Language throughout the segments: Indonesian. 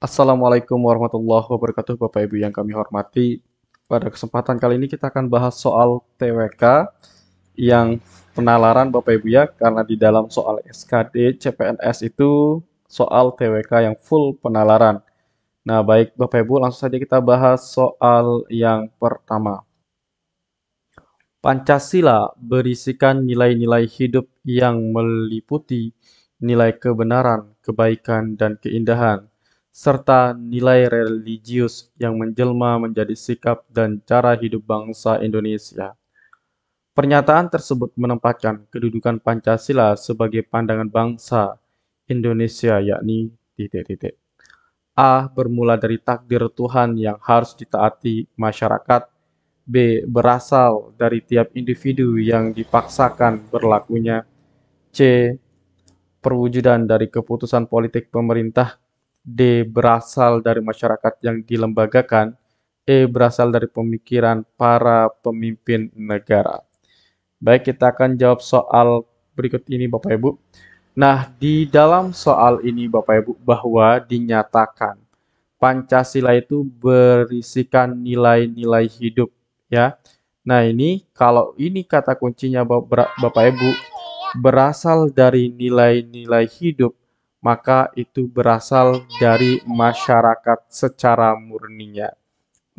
Assalamualaikum warahmatullahi wabarakatuh, Bapak Ibu yang kami hormati. Pada kesempatan kali ini kita akan bahas soal TWK yang penalaran Bapak Ibu ya, karena di dalam soal SKD CPNS itu soal TWK yang full penalaran. Nah, baik Bapak Ibu, langsung saja kita bahas soal yang pertama. Pancasila berisikan nilai-nilai hidup yang meliputi nilai kebenaran, kebaikan, dan keindahan, serta nilai religius yang menjelma menjadi sikap dan cara hidup bangsa Indonesia. Pernyataan tersebut menempatkan kedudukan Pancasila sebagai pandangan bangsa Indonesia, yakni titik-titik. A. Bermula dari takdir Tuhan yang harus ditaati masyarakat. B. Berasal dari tiap individu yang dipaksakan berlakunya. C. Perwujudan dari keputusan politik pemerintah. D. Berasal dari masyarakat yang dilembagakan. E. Berasal dari pemikiran para pemimpin negara. Baik, kita akan jawab soal berikut ini Bapak Ibu. Nah, di dalam soal ini Bapak Ibu bahwa dinyatakan Pancasila itu berisikan nilai-nilai hidup ya. Nah, ini kalau ini kata kuncinya Bapak Ibu berasal dari nilai-nilai hidup, maka itu berasal dari masyarakat secara murninya.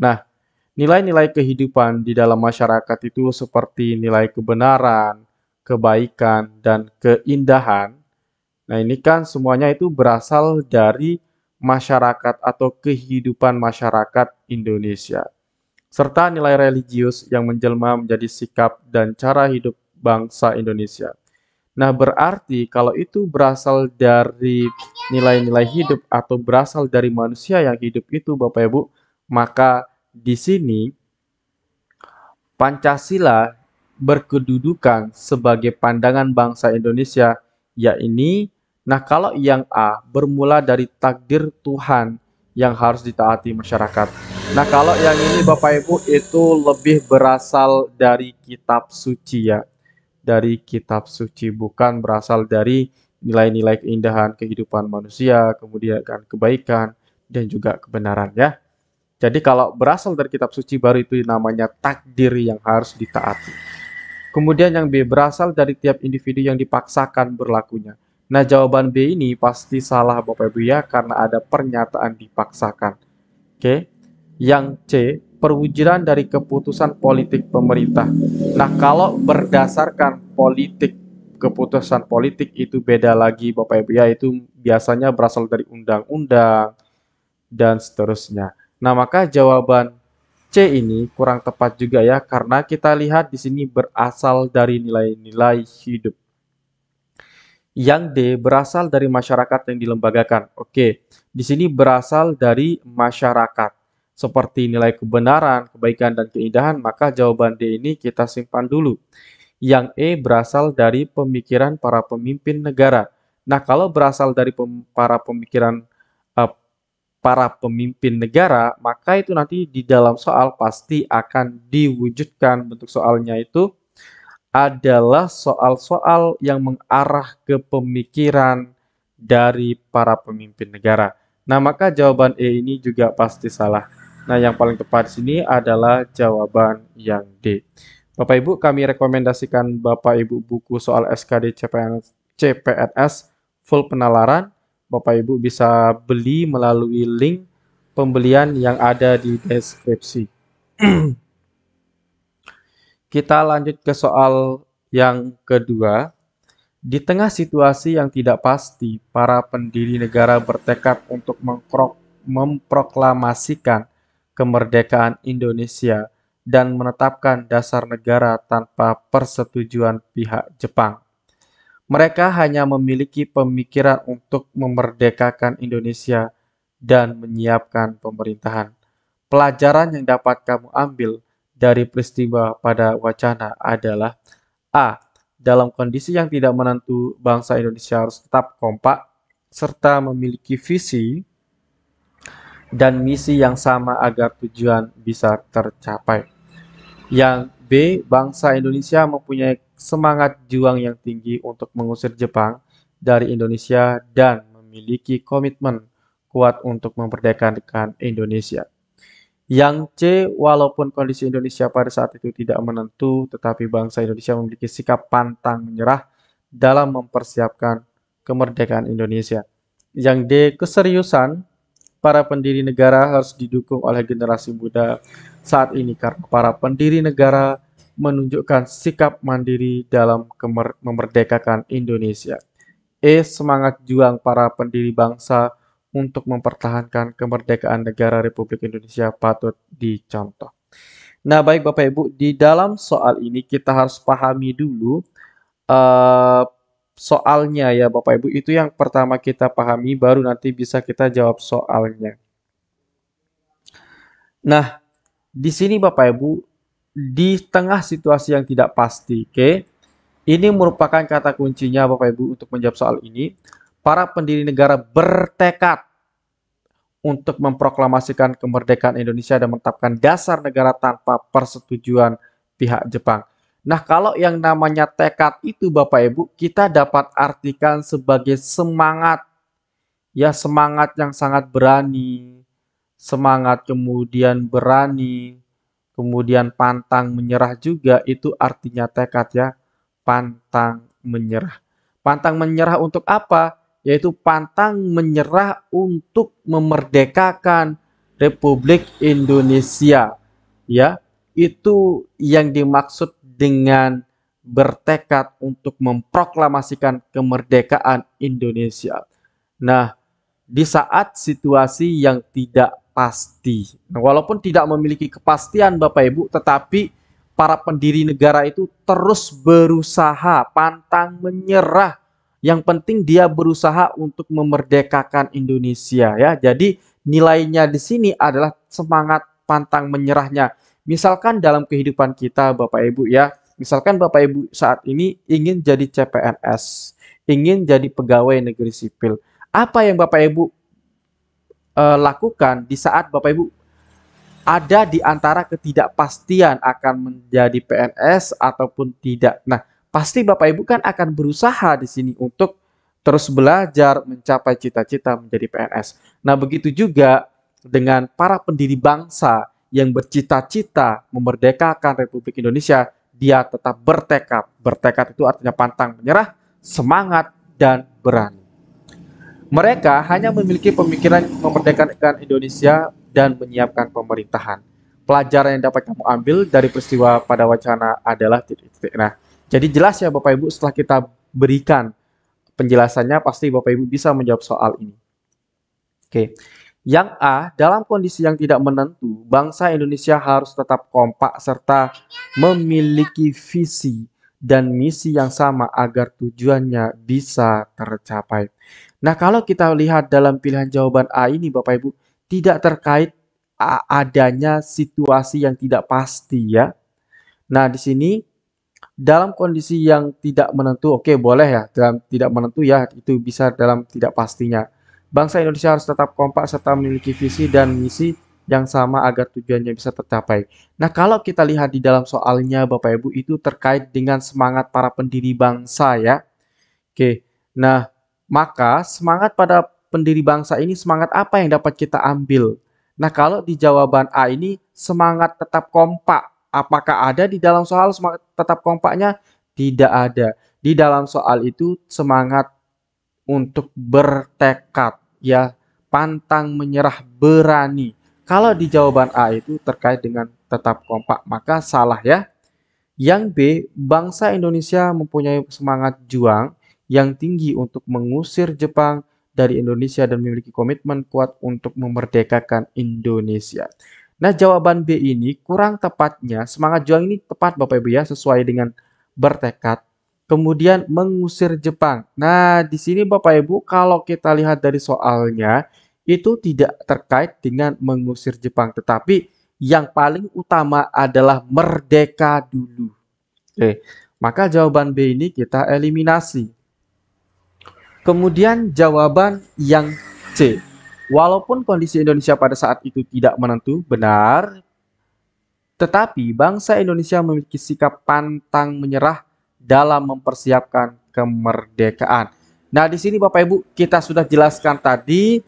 Nah, nilai-nilai kehidupan di dalam masyarakat itu seperti nilai kebenaran, kebaikan, dan keindahan. Nah, ini kan semuanya itu berasal dari masyarakat atau kehidupan masyarakat Indonesia, serta nilai religius yang menjelma menjadi sikap dan cara hidup bangsa Indonesia. Nah, berarti kalau itu berasal dari nilai-nilai hidup atau berasal dari manusia yang hidup itu, Bapak Ibu, maka di sini Pancasila berkedudukan sebagai pandangan bangsa Indonesia, yakni, nah kalau yang A bermula dari takdir Tuhan yang harus ditaati masyarakat. Nah kalau yang ini Bapak Ibu itu lebih berasal dari kitab suci ya, dari kitab suci, bukan berasal dari nilai-nilai keindahan kehidupan manusia, kemudian kan kebaikan dan juga kebenaran ya. Jadi kalau berasal dari kitab suci baru itu namanya takdir yang harus ditaati. Kemudian yang B berasal dari tiap individu yang dipaksakan berlakunya. Nah, jawaban B ini pasti salah Bapak Ibu ya karena ada pernyataan dipaksakan. Oke. Yang C, perwujudan dari keputusan politik pemerintah. Nah, kalau berdasarkan keputusan politik itu beda lagi Bapak Ibu ya, itu biasanya berasal dari undang-undang dan seterusnya. Nah, maka jawaban C ini kurang tepat juga ya, karena kita lihat di sini berasal dari nilai-nilai hidup. Yang D berasal dari masyarakat yang dilembagakan. Oke, di sini berasal dari masyarakat. Seperti nilai kebenaran, kebaikan, dan keindahan, maka jawaban D ini kita simpan dulu. Yang E berasal dari pemikiran para pemimpin negara. Nah, kalau berasal dari eh, para pemimpin negara, maka itu nanti di dalam soal pasti akan diwujudkan bentuk soalnya itu adalah soal-soal yang mengarah ke pemikiran dari para pemimpin negara. Nah, maka jawaban E ini juga pasti salah. Nah, yang paling tepat di sini adalah jawaban yang D. Bapak Ibu, kami rekomendasikan Bapak Ibu buku soal SKD CPNS full penalaran. Bapak Ibu bisa beli melalui link pembelian yang ada di deskripsi. Kita lanjut ke soal yang kedua. Di tengah situasi yang tidak pasti, para pendiri negara bertekad untuk memproklamasikan kemerdekaan Indonesia dan menetapkan dasar negara tanpa persetujuan pihak Jepang. Mereka hanya memiliki pemikiran untuk memerdekakan Indonesia dan menyiapkan pemerintahan. Pelajaran yang dapat kamu ambil dari peristiwa pada wacana adalah A. Dalam kondisi yang tidak menentu, bangsa Indonesia harus tetap kompak serta memiliki visi dan misi yang sama agar tujuan bisa tercapai. Yang B, bangsa Indonesia mempunyai semangat juang yang tinggi untuk mengusir Jepang dari Indonesia dan memiliki komitmen kuat untuk memerdekakan Indonesia. Yang C, walaupun kondisi Indonesia pada saat itu tidak menentu, tetapi bangsa Indonesia memiliki sikap pantang menyerah dalam mempersiapkan kemerdekaan Indonesia. Yang D, keseriusan para pendiri negara harus didukung oleh generasi muda saat ini karena para pendiri negara menunjukkan sikap mandiri dalam memerdekakan Indonesia. E, semangat juang para pendiri bangsa untuk mempertahankan kemerdekaan negara Republik Indonesia patut dicontoh. Nah, baik Bapak Ibu, di dalam soal ini kita harus pahami dulu eh, soalnya ya Bapak Ibu. Itu yang pertama kita pahami, baru nanti bisa kita jawab soalnya. Nah, di sini Bapak Ibu, di tengah situasi yang tidak pasti, oke? Ini merupakan kata kuncinya Bapak Ibu untuk menjawab soal ini. Para pendiri negara bertekad untuk memproklamasikan kemerdekaan Indonesia dan menetapkan dasar negara tanpa persetujuan pihak Jepang. Nah, kalau yang namanya tekad itu Bapak Ibu, kita dapat artikan sebagai semangat. Ya, semangat yang sangat berani, semangat kemudian berani, kemudian pantang menyerah juga itu artinya tekad ya, pantang menyerah. Pantang menyerah untuk apa? Yaitu pantang menyerah untuk memerdekakan Republik Indonesia. Ya, itu yang dimaksud dengan bertekad untuk memproklamasikan kemerdekaan Indonesia. Nah, di saat situasi yang tidak pasti. Nah, walaupun tidak memiliki kepastian Bapak Ibu, tetapi para pendiri negara itu terus berusaha, pantang menyerah. Yang penting dia berusaha untuk memerdekakan Indonesia ya. Jadi nilainya di sini adalah semangat pantang menyerahnya. Misalkan dalam kehidupan kita Bapak Ibu ya, misalkan Bapak Ibu saat ini ingin jadi CPNS, ingin jadi pegawai negeri sipil. Apa yang Bapak Ibu lakukan di saat Bapak Ibu ada di antara ketidakpastian akan menjadi PNS ataupun tidak. Nah, pasti Bapak Ibu kan akan berusaha di sini untuk terus belajar mencapai cita-cita menjadi PNS. Nah, begitu juga dengan para pendiri bangsa yang bercita-cita memerdekakan Republik Indonesia, dia tetap bertekad. Bertekad itu artinya pantang menyerah, semangat, dan berani. Mereka hanya memiliki pemikiran memerdekakan Indonesia dan menyiapkan pemerintahan. Pelajaran yang dapat kamu ambil dari peristiwa pada wacana adalah titik-titik. Nah, jadi jelas ya Bapak Ibu setelah kita berikan penjelasannya pasti Bapak Ibu bisa menjawab soal ini. Oke. Yang A, dalam kondisi yang tidak menentu, bangsa Indonesia harus tetap kompak serta memiliki visi dan misi yang sama agar tujuannya bisa tercapai. Nah, kalau kita lihat dalam pilihan jawaban A ini, Bapak Ibu, tidak terkait adanya situasi yang tidak pasti ya. Nah, di sini dalam kondisi yang tidak menentu, oke boleh ya, dalam tidak menentu ya, itu bisa dalam tidak pastinya. Bangsa Indonesia harus tetap kompak serta memiliki visi dan misi yang sama agar tujuannya bisa tercapai. Nah, kalau kita lihat di dalam soalnya Bapak Ibu itu terkait dengan semangat para pendiri bangsa ya. Oke. Nah, maka semangat pada pendiri bangsa ini semangat apa yang dapat kita ambil? Nah, kalau di jawaban A ini semangat tetap kompak. Apakah ada di dalam soal semangat tetap kompaknya? Tidak ada. Di dalam soal itu semangat untuk bertekad ya, pantang menyerah, berani. Kalau di jawaban A itu terkait dengan tetap kompak, maka salah ya. Yang B, bangsa Indonesia mempunyai semangat juang yang tinggi untuk mengusir Jepang dari Indonesia dan memiliki komitmen kuat untuk memerdekakan Indonesia. Nah, jawaban B ini kurang tepatnya. Semangat juang ini tepat Bapak Ibu ya, sesuai dengan bertekad. Kemudian mengusir Jepang. Nah, di sini Bapak Ibu kalau kita lihat dari soalnya itu tidak terkait dengan mengusir Jepang, tetapi yang paling utama adalah merdeka dulu. Oke, maka jawaban B ini kita eliminasi. Kemudian jawaban yang C. Walaupun kondisi Indonesia pada saat itu tidak menentu, benar, tetapi bangsa Indonesia memiliki sikap pantang menyerah dalam mempersiapkan kemerdekaan. Nah, di sini Bapak Ibu kita sudah jelaskan tadi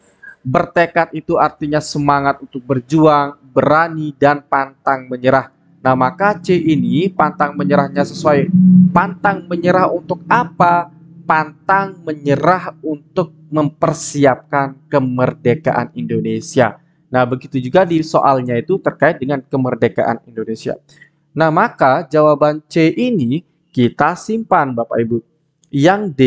Bertekad itu artinya semangat untuk berjuang, berani, dan pantang menyerah. Nah, maka C ini pantang menyerahnya sesuai. Pantang menyerah untuk apa? Pantang menyerah untuk mempersiapkan kemerdekaan Indonesia. Nah, begitu juga di soalnya itu terkait dengan kemerdekaan Indonesia. Nah, maka jawaban C ini kita simpan, Bapak Ibu. Yang D,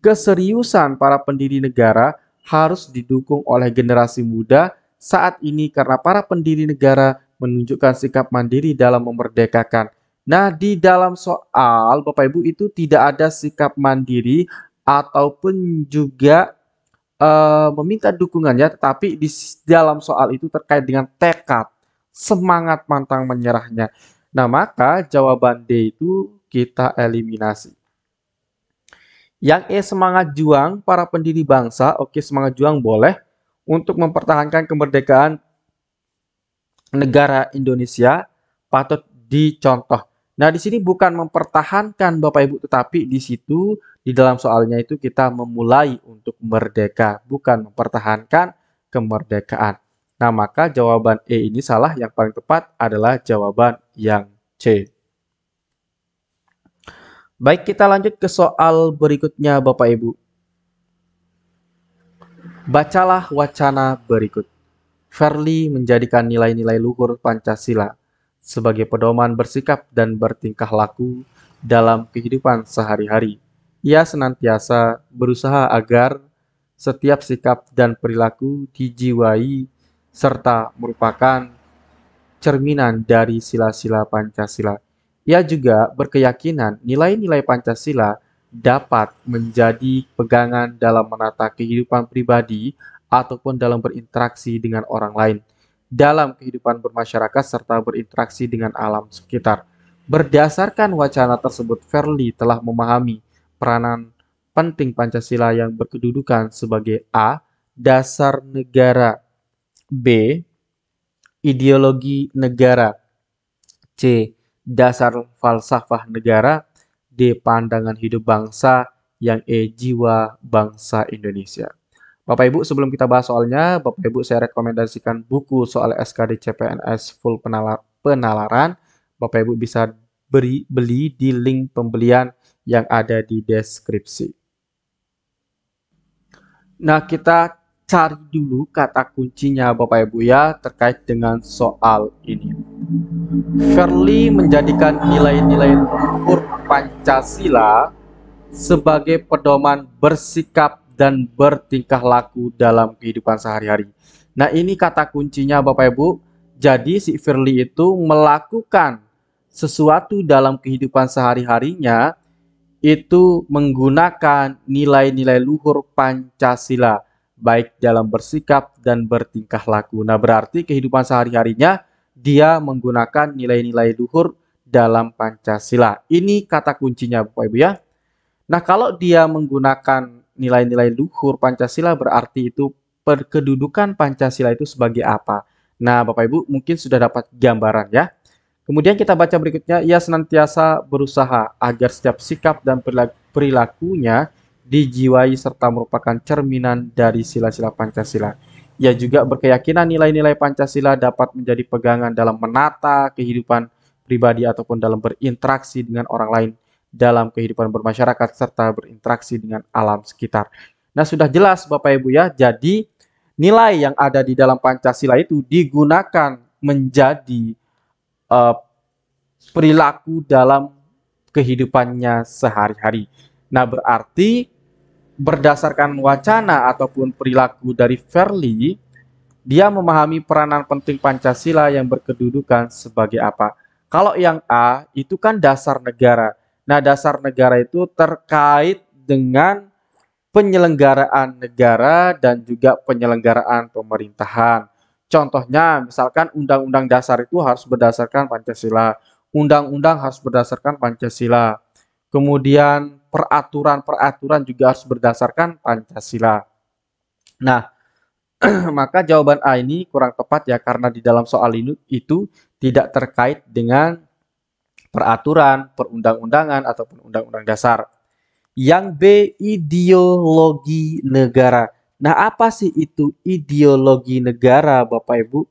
keseriusan para pendiri negara harus didukung oleh generasi muda saat ini karena para pendiri negara menunjukkan sikap mandiri dalam memerdekakan. Nah, di dalam soal Bapak Ibu itu tidak ada sikap mandiri ataupun juga meminta dukungannya, tetapi di dalam soal itu terkait dengan tekad, semangat pantang menyerahnya. Nah, maka jawaban D itu kita eliminasi. Yang E, semangat juang para pendiri bangsa. Oke, semangat juang boleh untuk mempertahankan kemerdekaan negara Indonesia patut dicontoh. Nah, di sini bukan mempertahankan Bapak Ibu, tetapi di situ di dalam soalnya itu kita memulai untuk merdeka, bukan mempertahankan kemerdekaan. Nah, maka jawaban E ini salah, yang paling tepat adalah jawaban yang C. Baik, kita lanjut ke soal berikutnya Bapak Ibu. Bacalah wacana berikut. Verly menjadikan nilai-nilai luhur Pancasila sebagai pedoman bersikap dan bertingkah laku dalam kehidupan sehari-hari. Ia senantiasa berusaha agar setiap sikap dan perilaku dijiwai serta merupakan cerminan dari sila-sila Pancasila. Ia juga berkeyakinan nilai-nilai Pancasila dapat menjadi pegangan dalam menata kehidupan pribadi ataupun dalam berinteraksi dengan orang lain, dalam kehidupan bermasyarakat serta berinteraksi dengan alam sekitar. Berdasarkan wacana tersebut, Verly telah memahami peranan penting Pancasila yang berkedudukan sebagai A, dasar negara, B, ideologi negara, C, dasar falsafah negara, D, pandangan hidup bangsa, yang E, jiwa bangsa Indonesia. Bapak Ibu, sebelum kita bahas soalnya, Bapak Ibu saya rekomendasikan buku soal SKD CPNS full penalaran. Bapak Ibu bisa beli di link pembelian yang ada di deskripsi. Nah, kita cari dulu kata kuncinya Bapak Ibu ya terkait dengan soal ini. Verly menjadikan nilai-nilai luhur Pancasila sebagai pedoman bersikap dan bertingkah laku dalam kehidupan sehari-hari. Nah, ini kata kuncinya Bapak Ibu. Jadi si Verly itu melakukan sesuatu dalam kehidupan sehari-harinya itu menggunakan nilai-nilai luhur Pancasila, baik dalam bersikap dan bertingkah laku. Nah, berarti kehidupan sehari-harinya dia menggunakan nilai-nilai luhur dalam Pancasila. Ini kata kuncinya, Bapak Ibu ya. Nah, kalau dia menggunakan nilai-nilai luhur Pancasila, berarti itu kedudukan Pancasila itu sebagai apa? Nah, Bapak Ibu mungkin sudah dapat gambaran ya. Kemudian kita baca berikutnya, ia senantiasa berusaha agar setiap sikap dan perilakunya dijiwai serta merupakan cerminan dari sila-sila Pancasila. Ia juga berkeyakinan nilai-nilai Pancasila dapat menjadi pegangan dalam menata kehidupan pribadi ataupun dalam berinteraksi dengan orang lain, dalam kehidupan bermasyarakat serta berinteraksi dengan alam sekitar. Nah, sudah jelas Bapak Ibu ya, jadi nilai yang ada di dalam Pancasila itu digunakan menjadi perilaku dalam kehidupannya sehari-hari. Nah, berarti berdasarkan wacana ataupun perilaku dari Verly, dia memahami peranan penting Pancasila yang berkedudukan sebagai apa. Kalau yang A, itu kan dasar negara. Nah, dasar negara itu terkait dengan penyelenggaraan negara dan juga penyelenggaraan pemerintahan. Contohnya, misalkan Undang-Undang Dasar itu harus berdasarkan Pancasila. Undang-undang harus berdasarkan Pancasila. Kemudian peraturan-peraturan juga harus berdasarkan Pancasila. Nah, maka jawaban A ini kurang tepat ya, karena di dalam soal ini itu tidak terkait dengan peraturan, perundang-undangan, ataupun undang-undang dasar. Yang B, ideologi negara. Nah, apa sih itu ideologi negara, Bapak Ibu?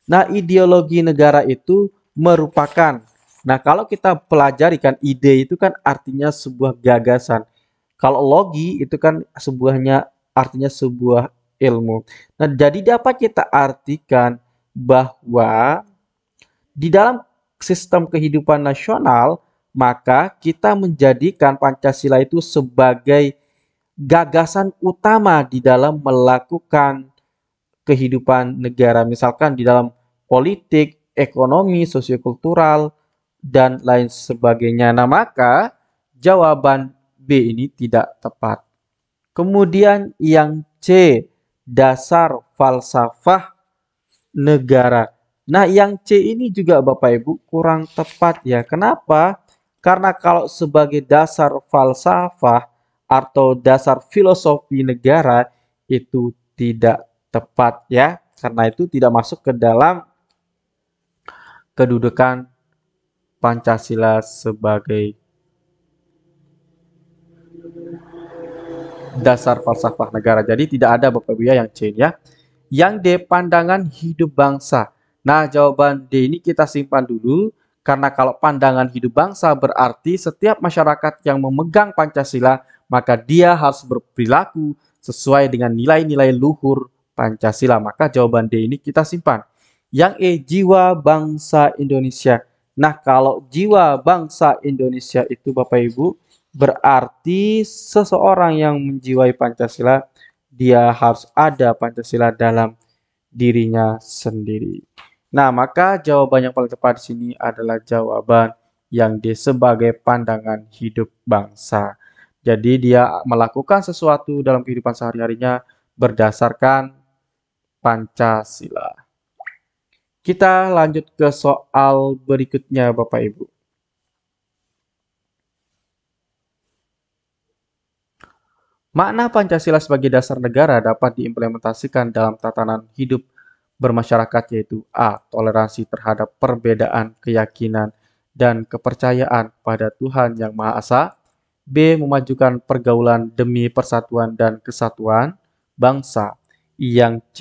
Nah, ideologi negara itu merupakan, nah kalau kita pelajari kan ide itu kan artinya sebuah gagasan. Kalau logi itu kan sebuahnya artinya sebuah ilmu. Nah, jadi dapat kita artikan bahwa di dalam sistem kehidupan nasional, maka kita menjadikan Pancasila itu sebagai gagasan utama di dalam melakukan kehidupan negara, misalkan di dalam politik, ekonomi, sosiokultural, dan lain sebagainya. Nah, maka jawaban B ini tidak tepat. Kemudian yang C, dasar falsafah negara. Nah, yang C ini juga Bapak Ibu kurang tepat ya. Kenapa? Karena kalau sebagai dasar falsafah atau dasar filosofi negara itu tidak tepat ya. Karena itu tidak masuk ke dalam kedudukan Pancasila sebagai dasar falsafah negara. Jadi tidak ada Bapak Ibu ya yang C ya. Yang D, pandangan hidup bangsa. Nah, jawaban D ini kita simpan dulu karena kalau pandangan hidup bangsa berarti setiap masyarakat yang memegang Pancasila maka dia harus berperilaku sesuai dengan nilai-nilai luhur Pancasila. Maka jawaban D ini kita simpan. Yang E, jiwa bangsa Indonesia. Nah, kalau jiwa bangsa Indonesia itu Bapak Ibu berarti seseorang yang menjiwai Pancasila dia harus ada Pancasila dalam dirinya sendiri. Nah, maka jawaban yang paling tepat di sini adalah jawaban yang D sebagai pandangan hidup bangsa. Jadi dia melakukan sesuatu dalam kehidupan sehari-harinya berdasarkan Pancasila. Kita lanjut ke soal berikutnya, Bapak Ibu. Makna Pancasila sebagai dasar negara dapat diimplementasikan dalam tatanan hidup bermasyarakat yaitu A. Toleransi terhadap perbedaan keyakinan dan kepercayaan pada Tuhan Yang Maha Esa. B. Memajukan pergaulan demi persatuan dan kesatuan bangsa. Yang C.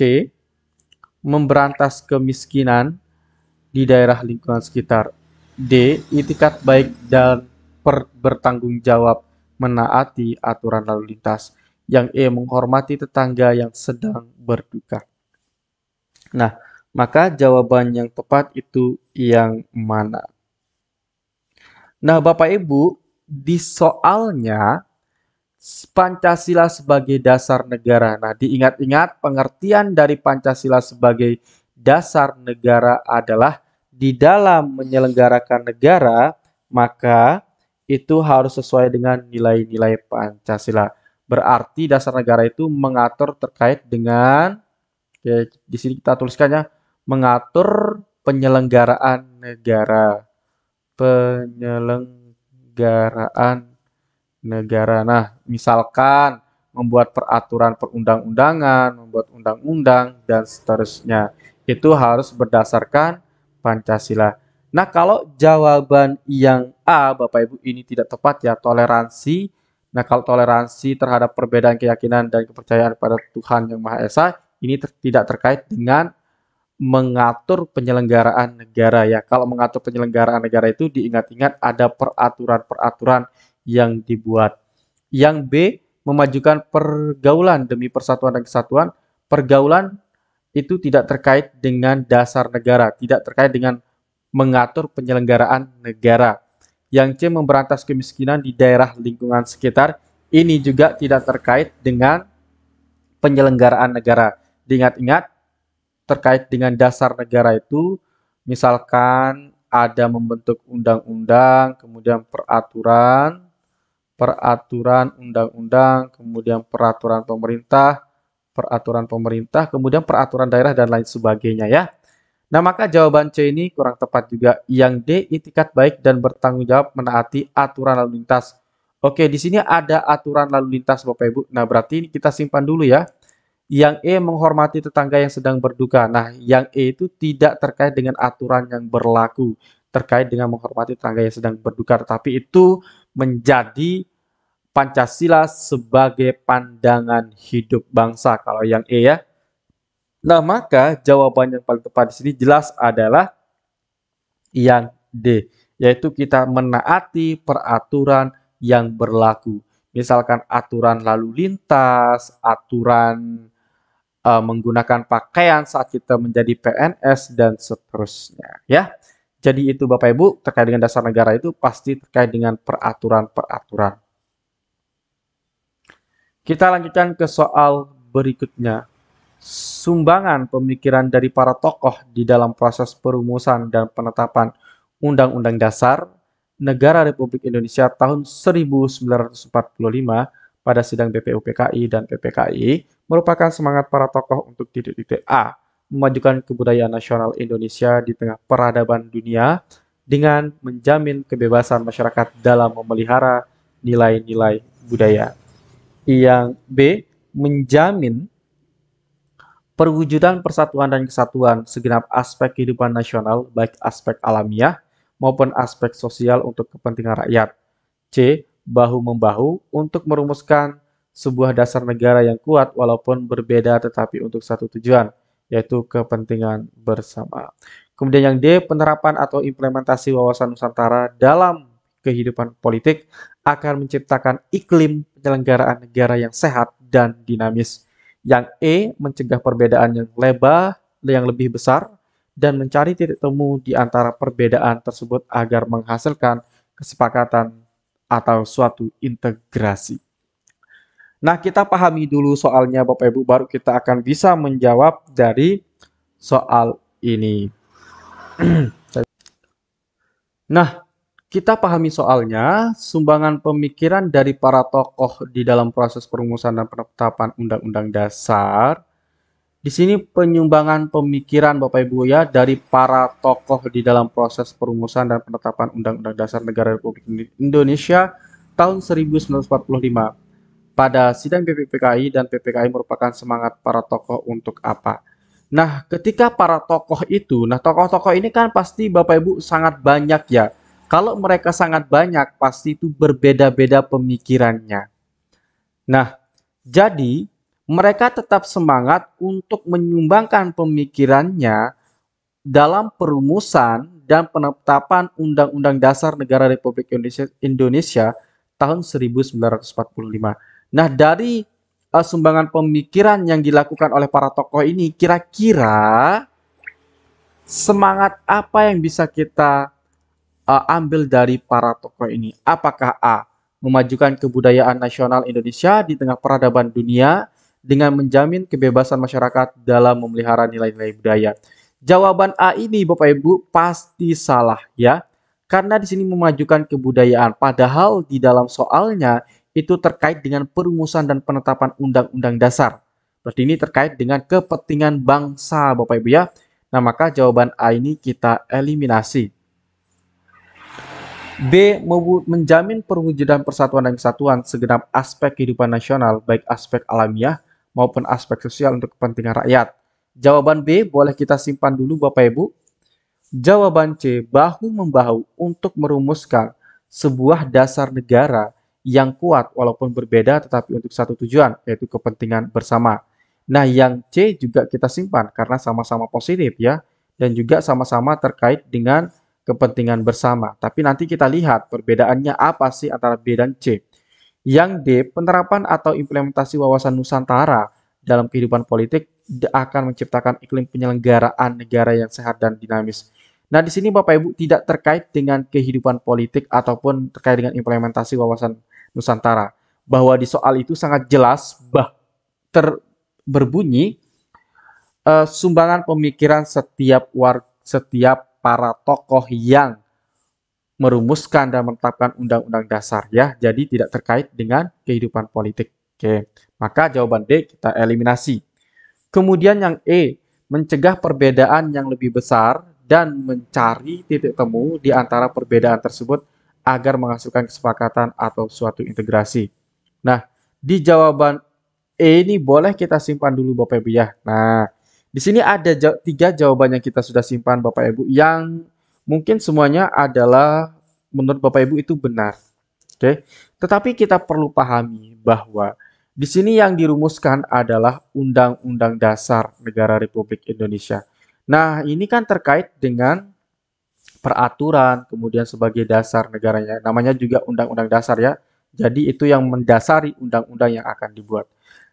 Memberantas kemiskinan di daerah lingkungan sekitar. D. Itikat baik dan bertanggung jawab menaati aturan lalu lintas. Yang E. Menghormati tetangga yang sedang berduka. Nah, maka jawaban yang tepat itu yang mana? Nah, Bapak Ibu, di soalnya Pancasila sebagai dasar negara. Nah, diingat-ingat pengertian dari Pancasila sebagai dasar negara adalah di dalam menyelenggarakan negara, maka itu harus sesuai dengan nilai-nilai Pancasila. Berarti dasar negara itu mengatur terkait dengan, ya, di sini kita tuliskannya, mengatur penyelenggaraan negara. Penyelenggaraan negara. Nah, misalkan membuat peraturan perundang-undangan, membuat undang-undang, dan seterusnya. Itu harus berdasarkan Pancasila. Nah, kalau jawaban yang A, Bapak Ibu, ini tidak tepat ya, toleransi. Nah, kalau toleransi terhadap perbedaan keyakinan dan kepercayaan pada Tuhan Yang Maha Esa, ini tidak terkait dengan mengatur penyelenggaraan negara ya. Kalau mengatur penyelenggaraan negara itu diingat-ingat ada peraturan-peraturan yang dibuat. Yang B, memajukan pergaulan demi persatuan dan kesatuan. Pergaulan itu tidak terkait dengan dasar negara, tidak terkait dengan mengatur penyelenggaraan negara. Yang C, memberantas kemiskinan di daerah lingkungan sekitar. Ini juga tidak terkait dengan penyelenggaraan negara. Diingat-ingat, terkait dengan dasar negara itu, misalkan ada membentuk undang-undang, kemudian peraturan, undang-undang, kemudian peraturan pemerintah, kemudian peraturan daerah dan lain sebagainya ya. Nah, maka jawaban C ini kurang tepat juga. Yang D, itikat baik dan bertanggung jawab menaati aturan lalu lintas. Oke, di sini ada aturan lalu lintas Bapak Ibu. Nah, berarti ini kita simpan dulu ya. Yang E, menghormati tetangga yang sedang berduka. Nah, yang E itu tidak terkait dengan aturan yang berlaku, terkait dengan menghormati tetangga yang sedang berduka, tetapi itu menjadi Pancasila sebagai pandangan hidup bangsa. Kalau yang E ya. Nah, maka jawaban yang paling tepat di sini jelas adalah yang D, yaitu kita menaati peraturan yang berlaku. Misalkan aturan lalu lintas, aturan menggunakan pakaian saat kita menjadi PNS, dan seterusnya. Ya, jadi itu Bapak Ibu, terkait dengan dasar negara itu pasti terkait dengan peraturan-peraturan. Kita lanjutkan ke soal berikutnya. Sumbangan pemikiran dari para tokoh di dalam proses perumusan dan penetapan Undang-Undang Dasar Negara Republik Indonesia tahun 1945 pada sidang BPUPKI dan PPKI merupakan semangat para tokoh untuk titik-titik A, memajukan kebudayaan nasional Indonesia di tengah peradaban dunia dengan menjamin kebebasan masyarakat dalam memelihara nilai-nilai budaya. Yang B, menjamin perwujudan persatuan dan kesatuan segenap aspek kehidupan nasional, baik aspek alamiah maupun aspek sosial untuk kepentingan rakyat. C. Bahu-membahu untuk merumuskan sebuah dasar negara yang kuat walaupun berbeda tetapi untuk satu tujuan, yaitu kepentingan bersama. Kemudian yang D. Penerapan atau implementasi wawasan Nusantara dalam kehidupan politik akan menciptakan iklim penyelenggaraan negara yang sehat dan dinamis. Yang E, mencegah perbedaan yang lebih besar dan mencari titik temu di antara perbedaan tersebut agar menghasilkan kesepakatan atau suatu integrasi. Nah, kita pahami dulu soalnya Bapak Ibu, baru kita akan bisa menjawab dari soal ini. Nah, kita pahami soalnya, sumbangan pemikiran dari para tokoh di dalam proses perumusan dan penetapan Undang-Undang Dasar. Di sini penyumbangan pemikiran Bapak Ibu ya dari para tokoh di dalam proses perumusan dan penetapan Undang-Undang Dasar Negara Republik Indonesia tahun 1945. Pada sidang BPUPKI dan PPKI merupakan semangat para tokoh untuk apa? Nah, ketika para tokoh itu, tokoh-tokoh ini kan pasti Bapak Ibu sangat banyak ya. Kalau mereka sangat banyak, pasti itu berbeda-beda pemikirannya. Nah, jadi mereka tetap semangat untuk menyumbangkan pemikirannya dalam perumusan dan penetapan Undang-Undang Dasar Negara Republik Indonesia tahun 1945. Nah, dari sumbangan pemikiran yang dilakukan oleh para tokoh ini, kira-kira semangat apa yang bisa kita ambil dari para tokoh ini? Apakah A, memajukan kebudayaan nasional Indonesia di tengah peradaban dunia dengan menjamin kebebasan masyarakat dalam memelihara nilai-nilai budaya? Jawaban A ini Bapak Ibu pasti salah ya. Karena di sini memajukan kebudayaan, padahal di dalam soalnya itu terkait dengan perumusan dan penetapan Undang-Undang Dasar. Berarti ini terkait dengan kepentingan bangsa Bapak Ibu ya. Nah, maka jawaban A ini kita eliminasi. B. Menjamin perwujudan persatuan dan kesatuan segenap aspek kehidupan nasional, baik aspek alamiah maupun aspek sosial untuk kepentingan rakyat. Jawaban B boleh kita simpan dulu Bapak Ibu. Jawaban C, bahu-membahu untuk merumuskan sebuah dasar negara yang kuat walaupun berbeda tetapi untuk satu tujuan, yaitu kepentingan bersama. Nah, yang C juga kita simpan karena sama-sama positif ya, dan juga sama-sama terkait dengan kepentingan bersama. Tapi nanti kita lihat perbedaannya apa sih antara B dan C. Yang D, penerapan atau implementasi wawasan Nusantara dalam kehidupan politik akan menciptakan iklim penyelenggaraan negara yang sehat dan dinamis. Nah, di sini Bapak Ibu tidak terkait dengan kehidupan politik ataupun terkait dengan implementasi wawasan Nusantara. Bahwa di soal itu sangat jelas berbunyi sumbangan pemikiran setiap para tokoh yang merumuskan dan menetapkan Undang-Undang Dasar ya. Jadi tidak terkait dengan kehidupan politik. Oke, maka jawaban D kita eliminasi. Kemudian yang E, mencegah perbedaan yang lebih besar dan mencari titik temu di antara perbedaan tersebut agar menghasilkan kesepakatan atau suatu integrasi. Nah, di jawaban E ini boleh kita simpan dulu Bapak Ibu ya. Nah, di sini ada 3 jawaban yang kita sudah simpan Bapak Ibu yang mungkin semuanya adalah menurut Bapak Ibu itu benar. Oke, tetapi kita perlu pahami bahwa di sini yang dirumuskan adalah Undang-Undang Dasar Negara Republik Indonesia. Nah, ini kan terkait dengan peraturan, kemudian sebagai dasar negaranya. Namanya juga Undang-Undang Dasar ya. Jadi itu yang mendasari undang-undang yang akan dibuat.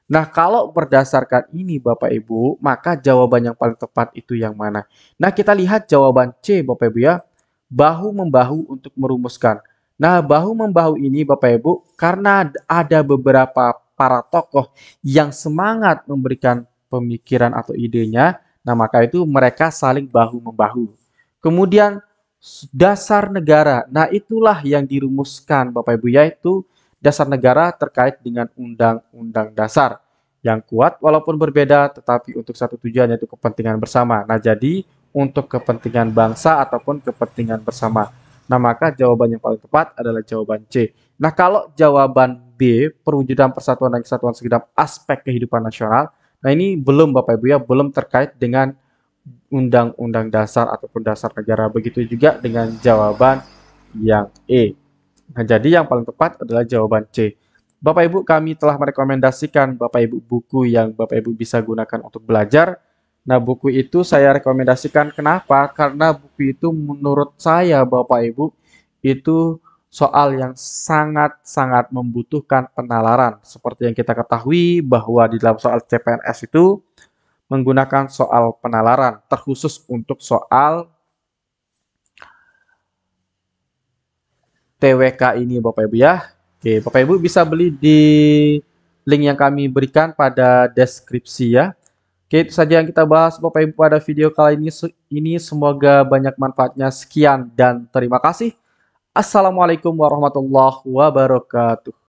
Nah, kalau berdasarkan ini Bapak Ibu, maka jawaban yang paling tepat itu yang mana? Nah, kita lihat jawaban C Bapak Ibu ya. Bahu-membahu untuk merumuskan. Nah, bahu-membahu ini Bapak Ibu, karena ada beberapa para tokoh yang semangat memberikan pemikiran atau idenya, nah maka itu mereka saling bahu-membahu. Kemudian dasar negara. Nah, itulah yang dirumuskan Bapak Ibu yaitu dasar negara terkait dengan undang-undang dasar yang kuat walaupun berbeda tetapi untuk satu tujuan yaitu kepentingan bersama. Nah, jadi untuk kepentingan bangsa ataupun kepentingan bersama. Nah, maka jawaban yang paling tepat adalah jawaban C. Nah, kalau jawaban B, perwujudan persatuan dan kesatuan segenap aspek kehidupan nasional, nah ini belum Bapak Ibu ya, belum terkait dengan undang-undang dasar ataupun dasar negara. Begitu juga dengan jawaban yang E. Nah, jadi yang paling tepat adalah jawaban C. Bapak Ibu, kami telah merekomendasikan Bapak Ibu buku yang Bapak Ibu bisa gunakan untuk belajar. Nah, buku itu saya rekomendasikan kenapa? Karena buku itu menurut saya Bapak Ibu itu soal yang sangat-sangat membutuhkan penalaran. Seperti yang kita ketahui bahwa di dalam soal CPNS itu menggunakan soal penalaran, terkhusus untuk soal TWK ini Bapak Ibu ya. Oke, Bapak Ibu bisa beli di link yang kami berikan pada deskripsi ya. Oke, itu saja yang kita bahas Bapak Ibu pada video kali ini. Semoga banyak manfaatnya. Sekian dan terima kasih. Assalamualaikum warahmatullahi wabarakatuh.